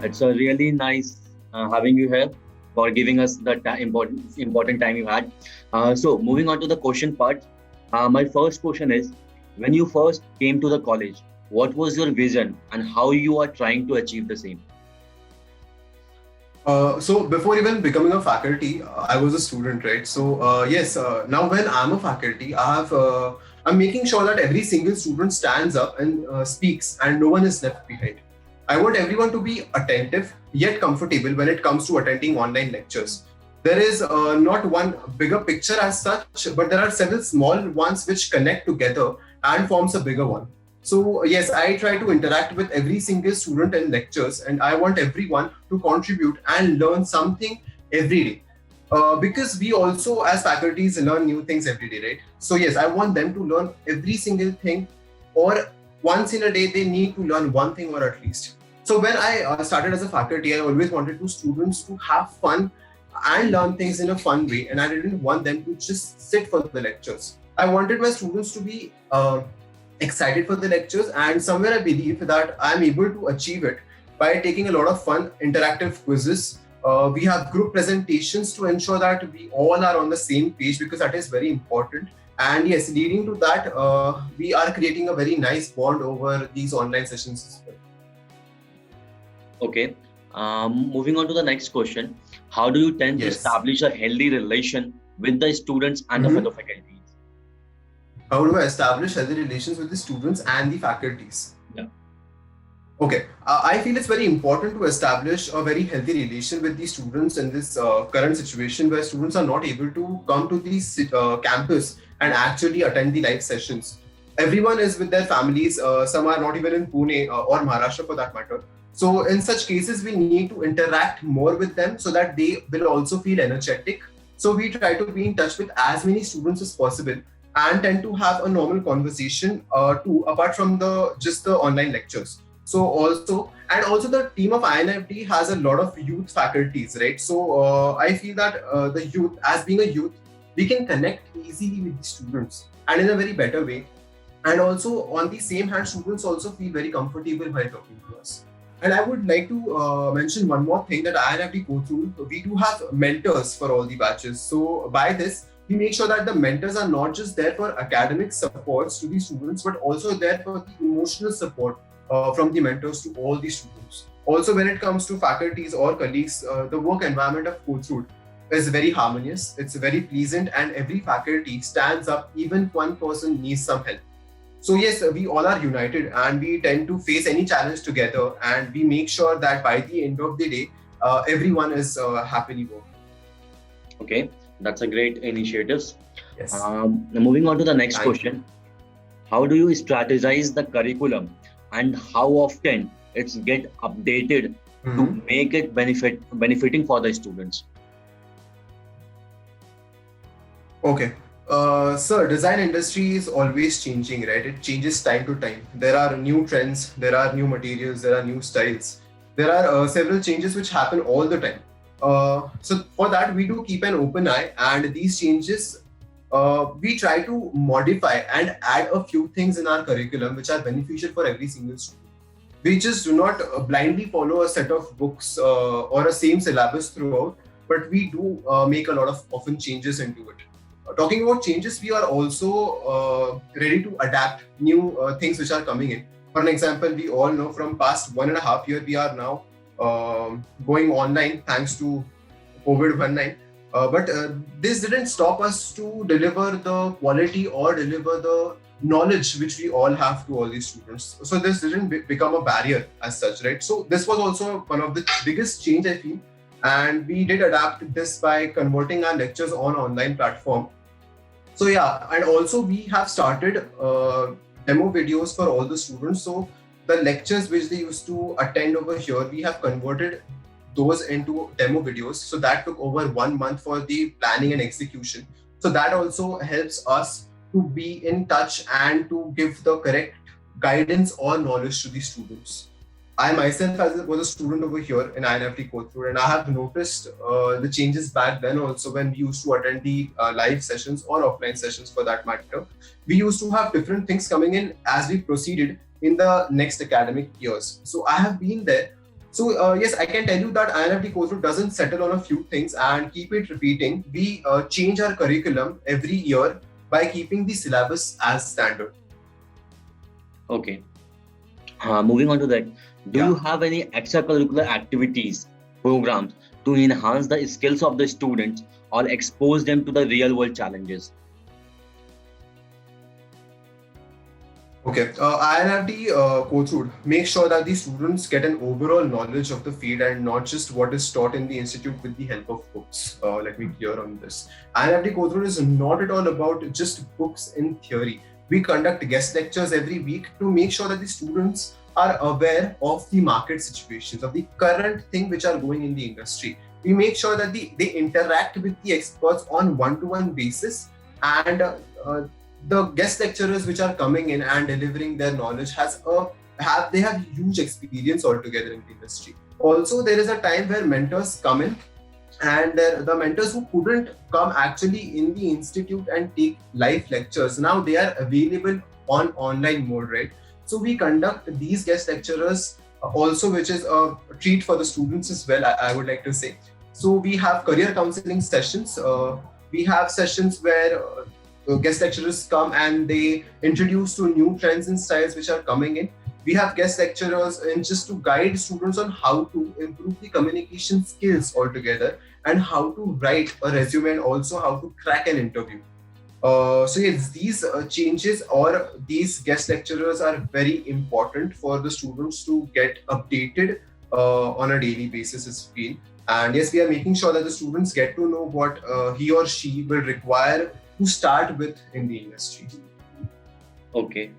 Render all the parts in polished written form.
It's a really nice having you here for giving us the important time you had. So moving on to the question part, my first question is: when you first came to the college, what was your vision and how you are trying to achieve the same? So before even becoming a faculty, I was a student, right? So yes, now when I'm a faculty, I'm making sure that every single student stands up and speaks, and no one is left behind. I want everyone to be attentive yet comfortable when it comes to attending online lectures. There is not one bigger picture as such, but there are several small ones which connect together and forms a bigger one. So yes, I try to interact with every single student in lectures, and I want everyone to contribute and learn something every day. Because we also, as faculties, learn new things every day, right? So yes, I want them to learn every single thing, or once in a day, they need to learn one thing or at least. So when I started as a faculty, I always wanted students to have fun and learn things in a fun way, and I didn't want them to just sit for the lectures. I wanted my students to be excited for the lectures, and somewhere I believe that I'm able to achieve it by taking a lot of fun interactive quizzes. We have group presentations to ensure that we all are on the same page, because that is very important. And yes, leading to that, we are creating a very nice bond over these online sessions as well. Okay. Moving on to the next question, how do you tend to Yes. establish a healthy relation with the students and the fellow faculties? How do I establish healthy relations with the students and the faculties? Yeah. Okay, I feel it's very important to establish a very healthy relation with the students in this current situation where students are not able to come to the campus and actually attend the live sessions. Everyone is with their families. Some are not even in Pune or Maharashtra for that matter. So in such cases, we need to interact more with them so that they will also feel energetic. So we try to be in touch with as many students as possible and tend to have a normal conversation too, apart from the just the online lectures. So also the team of INIFD has a lot of youth faculties, right? So I feel that the youth, as being a youth, we can connect easily with the students and in a very better way. And also on the same hand, students also feel very comfortable while talking to us. And I would like to mention one more thing, that INFD Kothrud, we do have mentors for all the batches. So by this, we make sure that the mentors are not just there for academic supports to the students, but also there for the emotional support from the mentors to all the students. Also, when it comes to faculties or colleagues, the work environment of Kothrud is very harmonious. It's very pleasant, and every faculty stands up even if one person needs some help. So yes, we all are united and we tend to face any challenge together, and we make sure that by the end of the day, everyone is happily working. Okay, that's a great initiative. Yes. Moving on to the next Thank you. question, how do you strategize the curriculum and how often it's get updated to make it benefiting for the students? Okay. Sir, design industry is always changing, right? It changes time to time. There are new trends, there are new materials, there are new styles. There are several changes which happen all the time. So for that, we do keep an open eye, and these changes, we try to modify and add a few things in our curriculum which are beneficial for every single student. We just do not blindly follow a set of books or a same syllabus throughout, but we do make a lot of often changes into it. Talking about changes, we are also ready to adapt new things which are coming in. For an example, we all know from past 1.5 years, we are now going online thanks to COVID-19. But this didn't stop us to deliver the quality or deliver the knowledge which we all have to all these students. So this didn't become a barrier as such, right? So this was also one of the biggest change, I feel. And we did adapt this by converting our lectures on online platform. So yeah, and also we have started demo videos for all the students. So the lectures which they used to attend over here, we have converted those into demo videos. So that took over 1 month for the planning and execution. So that also helps us to be in touch and to give the correct guidance or knowledge to the students. I myself was a student over here in INFD Kothrud, and I have noticed the changes back then also when we used to attend the live sessions or offline sessions for that matter. We used to have different things coming in as we proceeded in the next academic years. So I have been there So yes, I can tell you that INFD Kothrud doesn't settle on a few things and keep it repeating. We change our curriculum every year by keeping the syllabus as standard. Okay. Moving on to that, do you Yeah. have any extracurricular activities, programs to enhance the skills of the students or expose them to the real world challenges? Okay, INFD Kothrud make sure that the students get an overall knowledge of the field and not just what is taught in the institute with the help of books. Let me clear on this. INFD Kothrud is not at all about just books in theory. We conduct guest lectures every week to make sure that the students are aware of the market situations, of the current thing which are going in the industry. We make sure that they interact with the experts on one-to-one basis, and the guest lecturers which are coming in and delivering their knowledge they have huge experience altogether in the industry. Also, there is a time where mentors come in, and the mentors who couldn't come actually in the institute and take live lectures, now they are available on online mode, right? So we conduct these guest lecturers also, which is a treat for the students as well, I would like to say. So we have career counseling sessions. We have sessions where guest lecturers come and they introduce to new trends and styles which are coming in. We have guest lecturers and just to guide students on how to improve the communication skills altogether and how to write a resume and also how to crack an interview. So yes, these changes or these guest lecturers are very important for the students to get updated on a daily basis as feel. And yes, we are making sure that the students get to know what he or she will require to start with in the industry. Okay.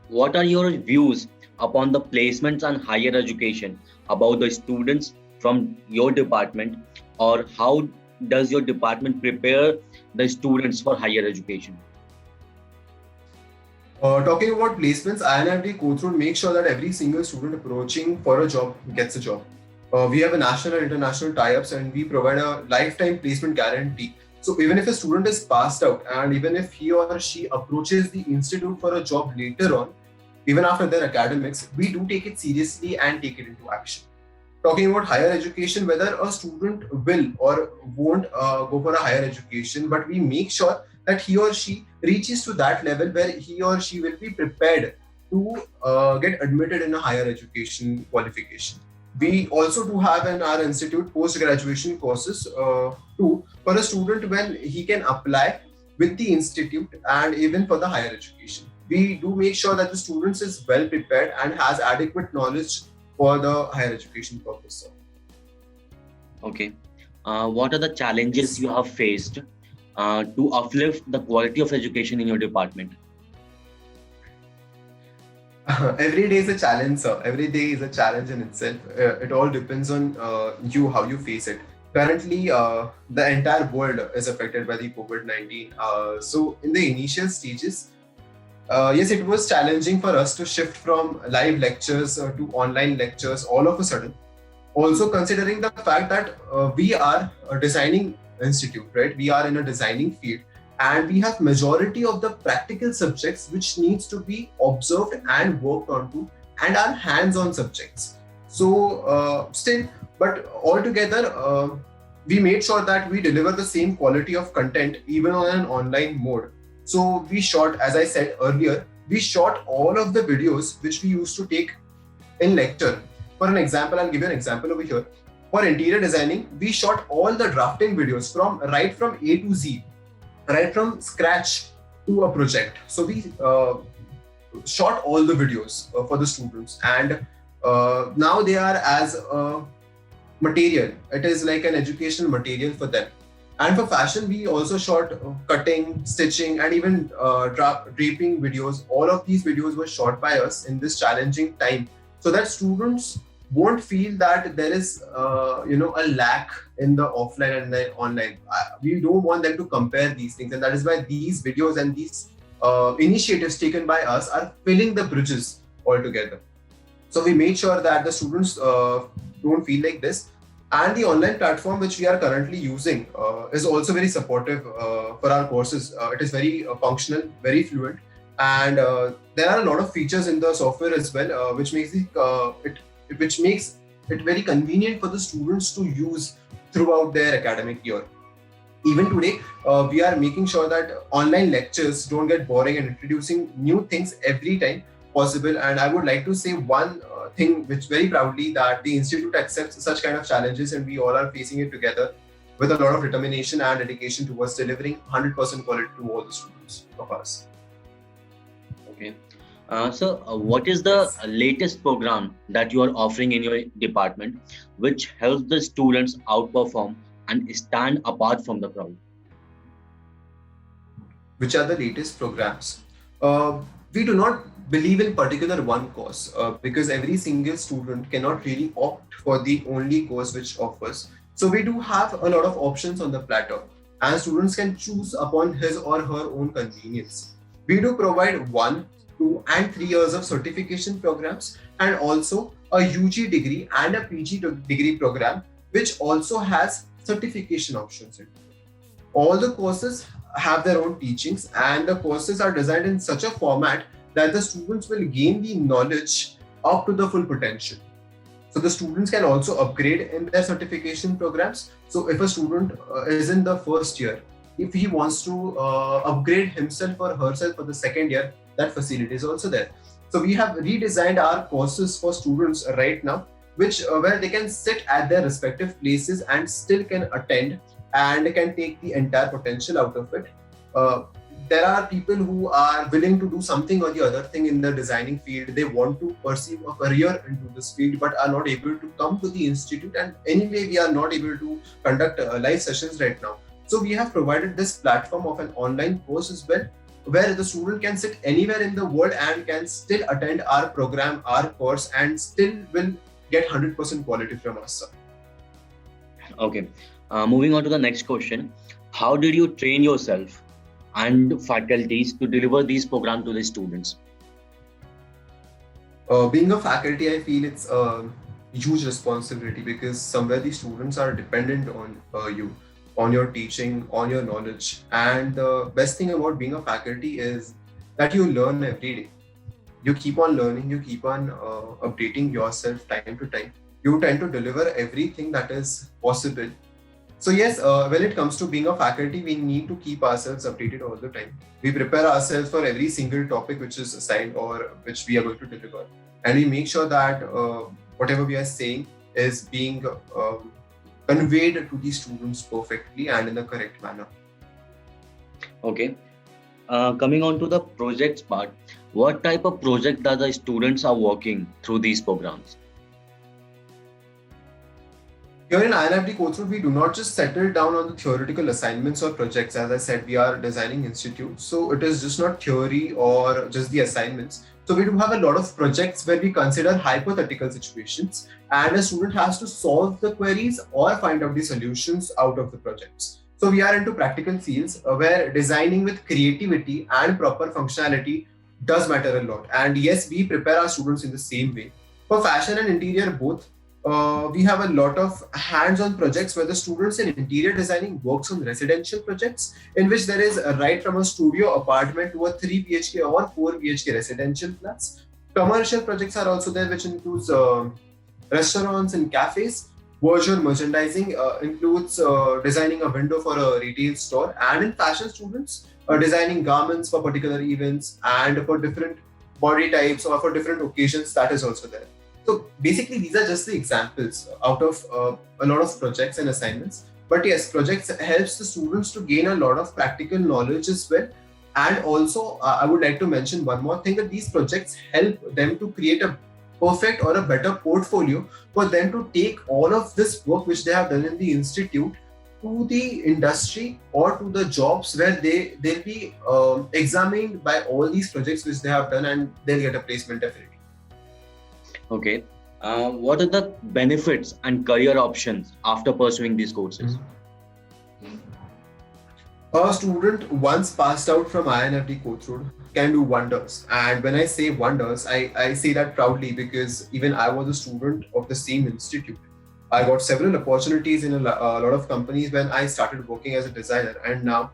What are your views upon the placements and higher education about the students from your department, or how does your department prepare the students for higher education? Talking about placements, INFD Kothrud make sure that every single student approaching for a job gets a job. We have a national and international tie-ups, and we provide a lifetime placement guarantee. So even if a student is passed out and even if he or she approaches the institute for a job later on, even after their academics, we do take it seriously and take it into action. Talking about higher education, whether a student will or won't go for a higher education, but we make sure that he or she reaches to that level where he or she will be prepared to get admitted in a higher education qualification. We also do have in our institute post-graduation courses too for a student when he can apply with the institute and even for the higher education. We do make sure that the students is well prepared and has adequate knowledge for the higher education purpose. Okay. What are the challenges you have faced to uplift the quality of education in your department? Every day is a challenge, sir. Every day is a challenge in itself. It all depends on you, how you face it. Currently, the entire world is affected by the COVID-19. So in the initial stages, yes, it was challenging for us to shift from live lectures to online lectures all of a sudden. Also considering the fact that we are a designing institute, right? We are in a designing field, and we have majority of the practical subjects which needs to be observed and worked onto, and are hands-on subjects. So still, but altogether, we made sure that we deliver the same quality of content even on an online mode. So we shot, as I said earlier, we shot all of the videos which we used to take in lecture. For an example, I'll give you an example over here. For interior designing, we shot all the drafting videos from right from A to Z, right from scratch to a project. So we shot all the videos for the students, and now they are as a material. It is like an educational material for them. And for fashion, we also shot cutting, stitching, and even draping videos. All of these videos were shot by us in this challenging time, so that students won't feel that there is a lack in the offline and the online. We don't want them to compare these things, and that is why these videos and these initiatives taken by us are filling the bridges altogether. So we made sure that the students don't feel like this. And the online platform which we are currently using is also very supportive for our courses. It is very functional, very fluent, and there are a lot of features in the software as well, which makes it which makes it very convenient for the students to use throughout their academic year. Even today, we are making sure that online lectures don't get boring and introducing new things every time possible. And I would like to say one thing which very proudly, that the institute accepts such kind of challenges and we all are facing it together with a lot of determination and dedication towards delivering 100% quality to all the students of us. Okay. What is the latest program that you are offering in your department which helps the students outperform and stand apart from the crowd? Which are the latest programs? We do not believe in particular one course because every single student cannot really opt for the only course which offers. So we do have a lot of options on the platter and students can choose upon his or her own convenience. We do provide 1, 2 and 3 years of certification programs and also a UG degree and a PG degree program which also has certification options in it. All the courses have their own teachings and the courses are designed in such a format that the students will gain the knowledge up to the full potential. So the students can also upgrade in their certification programs. So if a student is in the first year, if he wants to upgrade himself or herself for the second year, that facility is also there. So we have redesigned our courses for students right now, which where they can sit at their respective places and still can attend and can take the entire potential out of it. There are people who are willing to do something or the other thing in the designing field. They want to pursue a career into this field but are not able to come to the institute, and anyway we are not able to conduct live sessions right now. So we have provided this platform of an online course as well, where the student can sit anywhere in the world and can still attend our program, our course, and still will get 100% quality from us, sir. Okay. Moving on to the next question. How did you train yourself and faculties to deliver these programs to the students? Being a faculty, I feel it's a huge responsibility because somewhere the students are dependent on you, on your teaching, on your knowledge. And the best thing about being a faculty is that you learn every day. You keep on learning, you keep on updating yourself time to time. You tend to deliver everything that is possible. So yes, when it comes to being a faculty, we need to keep ourselves updated all the time. We prepare ourselves for every single topic which is assigned or which we are going to deliver. And we make sure that whatever we are saying is being conveyed to the students perfectly and in the correct manner. Okay. Coming on to the projects part, what type of project that the students are working through these programs? Here in INIFD Kothrud, we do not just settle down on the theoretical assignments or projects. As I said, we are a designing institute. So it is just not theory or just the assignments. So we do have a lot of projects where we consider hypothetical situations and a student has to solve the queries or find out the solutions out of the projects. So we are into practical fields where designing with creativity and proper functionality does matter a lot. And yes, we prepare our students in the same way. For fashion and interior both, we have a lot of hands-on projects where the students in interior designing works on residential projects in which there is right from a studio apartment to a 3 BHK or 4 BHK residential flats. Commercial projects are also there, which includes restaurants and cafes. Virtual merchandising includes designing a window for a retail store, and in fashion students designing garments for particular events and for different body types or for different occasions, that is also there. So basically, these are just the examples out of a lot of projects and assignments. But yes, projects helps the students to gain a lot of practical knowledge as well. And also, I would like to mention one more thing, that these projects help them to create a perfect or a better portfolio for them to take all of this work which they have done in the institute to the industry or to the jobs where they'll be examined by all these projects which they have done, and they'll get a placement definitely. Okay. What are the benefits and career options after pursuing these courses? A student once passed out from INFD Kothrud can do wonders. And when I say wonders, I say that proudly because even I was a student of the same institute. I got several opportunities in a lot of companies when I started working as a designer. And now,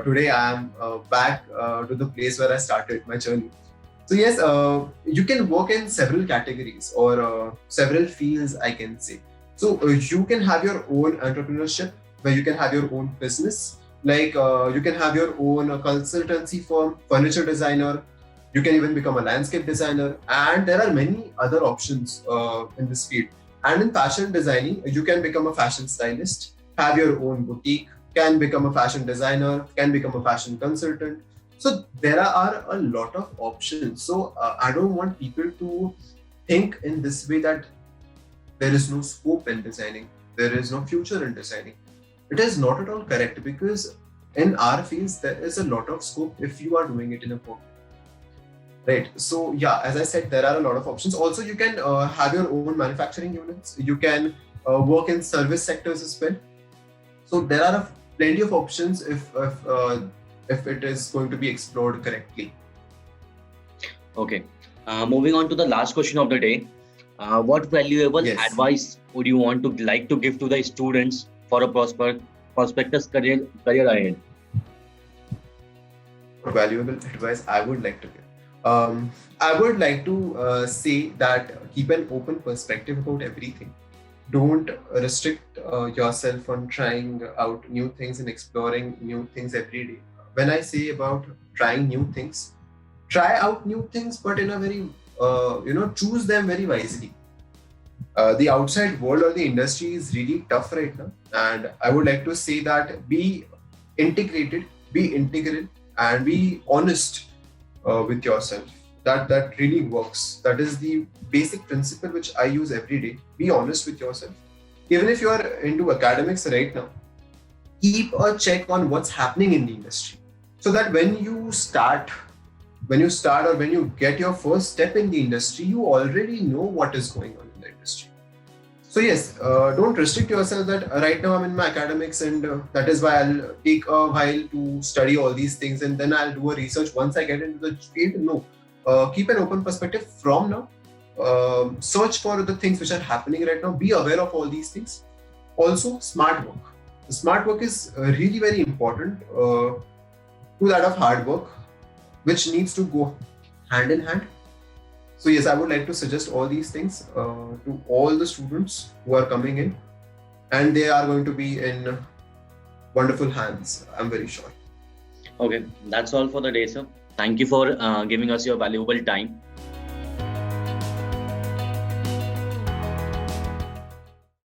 today I am back to the place where I started my journey. So yes, you can work in several categories or several fields, I can say. So you can have your own entrepreneurship where you can have your own business. Like you can have your own consultancy firm, furniture designer. You can even become a landscape designer, and there are many other options in this field. And in fashion designing, you can become a fashion stylist, have your own boutique, can become a fashion designer, can become a fashion consultant. So there are a lot of options. So I don't want people to think in this way that there is no scope in designing, there is no future in designing. It is not at all correct, because in our fields there is a lot of scope if you are doing it in a book. Right. So yeah, as I said, there are a lot of options. Also, you can have your own manufacturing units. You can work in service sectors as well. So there are plenty of options if it is going to be explored correctly. Okay. Moving on to the last question of the day. What valuable Yes. advice would you want to like to give to the students for a prospectus career ahead? Valuable advice I would like to give. I would like to say that keep an open perspective about everything. Don't restrict yourself on trying out new things and exploring new things every day. When I say about trying new things, try out new things, but in a very choose them very wisely. The outside world or the industry is really tough right now, and I would like to say that be integrated, be integral, and be honest with yourself. That really works. That is the basic principle which I use every day. Be honest with yourself. Even if you are into academics right now, keep a check on what's happening in the industry, so that when you start or when you get your first step in the industry, you already know what is going on in the industry. So yes, don't restrict yourself that right now I'm in my academics and that is why I'll take a while to study all these things and then I'll do a research once I get into the field. No, keep an open perspective from now. Search for the things which are happening right now. Be aware of all these things. Also, smart work. Smart work is really very important to that of hard work, which needs to go hand in hand. So yes, I would like to suggest all these things to all the students who are coming in, and they are going to be in wonderful hands, I'm very sure. Okay, that's all for the day, sir. Thank you for giving us your valuable time.